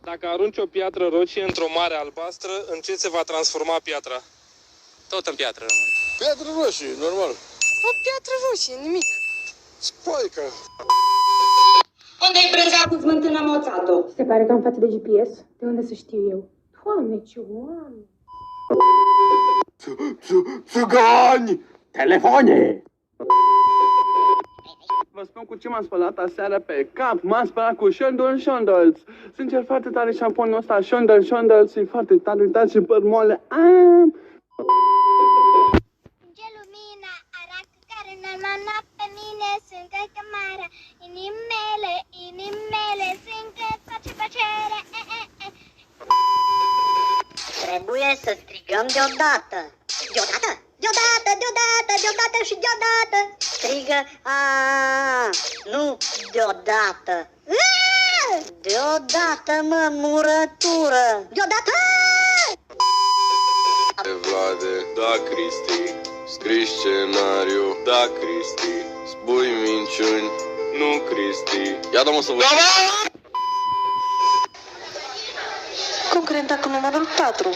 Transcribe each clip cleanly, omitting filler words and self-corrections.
Dacă arunci o piatră roșie într-o mare albastră, în ce se va transforma piatra? Tot în piatră. Piatră roșie, normal. O piatră roșie, nimic. Spoică. Unde-i brânza cu smântână moțato? Se pare că am față de GPS. De unde să știu eu? Doamne, ce oameni! Țigani! Telefoane! Vă spun cu ce m-am spălat aseară pe cap. M-am spălat cu Shondol. Sincer, foarte tare șamponul ăsta, Shondol, e foarte tare, uitați și păr moale. Ce lumina aracă care n-ar pe mine, sunt ca cămara. Inimele, sunt că face plăcere. Trebuie să strigăm deodată. Deodată și deodată. Strigă, nu deodată. Deodată, mă, murătură. Deodată! Vlade, da, Cristi. Scrii scenariu, da, Cristi. Spui minciuni, nu, Cristi. Ia dă-mă să văd. Concurenta cu numărul 4.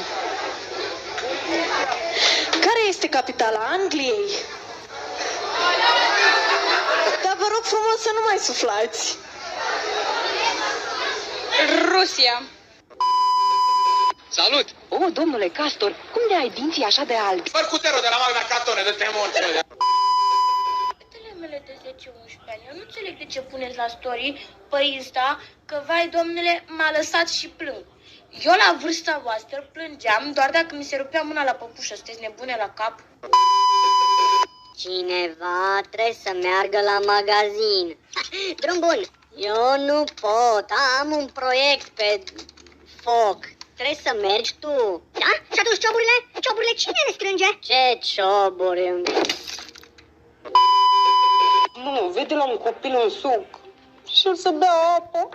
Care este capitala Angliei? Dar vă rog frumos să nu mai suflați. Rusia. Salut! Domnule Castor, cum de ai dinții așa de albi? Sparcuțerul de la Magna Cartone, de temorțele. Fetele mele de 10-11 ani, eu nu înțeleg de ce puneți la story pe Insta că, vai domnule, m-a lăsat și plâng. Eu la vârsta voastră plângeam doar dacă mi se rupea mâna la păpușă. Sunteți nebune la cap? Cineva trebuie să meargă la magazin. Drum bun. Eu nu pot, am un proiect pe foc. Trebuie să mergi tu. Da? Și atunci cioburile? Cioburile cine le strânge? Ce cioburi? Nu, vede la un copil în suc și o să bea apă.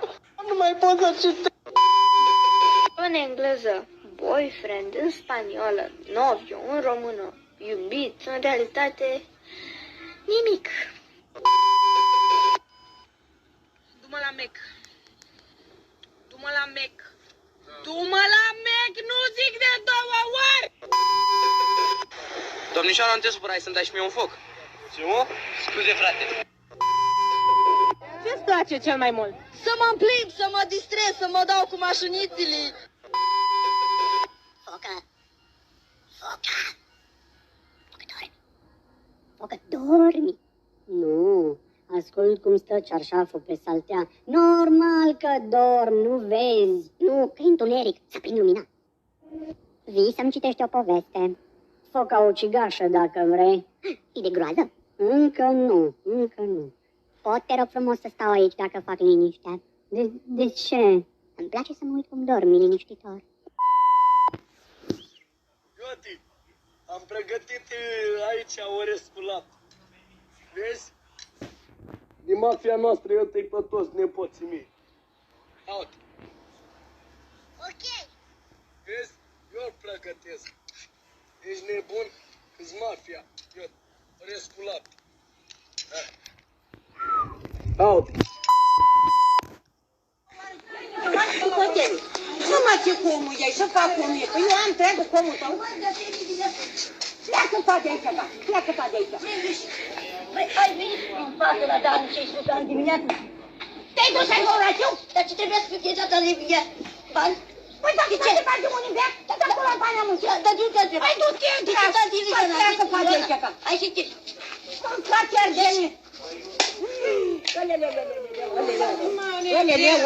Nu mai pot să citesc. În engleză, boyfriend, în spaniolă, novio, în română, iubit, în realitate, nimic. Du-mă la Mac. Du-mă la Mac. Du-mă la Mac, nu zic de 2 ori! Domnișoara, nu te supărai să-mi dai și mie un foc. Ce, mă? Scuze, frate. Ce-ți place cel mai mult? Să mă plimb, să mă distrez, să mă dau cu mașinițele. Focă. Focă, dormi. Nu, ascult cum stă cearșaful pe saltea. Normal că dorm, nu vezi. Nu, că e întuneric, să prind lumina. Vii să-mi citești o poveste. Foca o cigașă dacă vrei. E de groază? Încă nu. Pot, te rog frumos să stau aici dacă fac liniște. De ce? Îmi place să mă uit cum dormi liniștitor. Ioti, am pregătit aici orez cu lapte. Vezi? Din mafia noastră eu te-i pe toți nepoții mei. Uite. Ok. Vezi? Eu îl pregătesc. Ești nebun? Că-s mafia. Eu orez cu lapte. Uite. Nu mă, ce comul e, să fac cum e, că eu am întregul comul tău. Pleacă-ți de aici, da, pleacă-ți de aici. Băi, ai venit în față la Dan și ai spus că dimineața. Te-ai dus în orașu? Dar ce trebuia să fiu chestia de bani? Păi dacă să te faci un inveac, te dă acolo bani am muncit. Dar de ce trebuie? Hai du-te, pleacă-ți de aici, da. Ai și ce? Să-mi faci ardenie.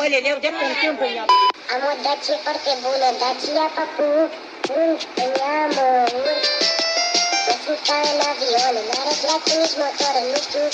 Oleleu, de pe întâmplă. Am o dacie foarte bună, Dacia Papu, în ea mă urc. Mă țuca în avion, n-are grație nici motor, nu știu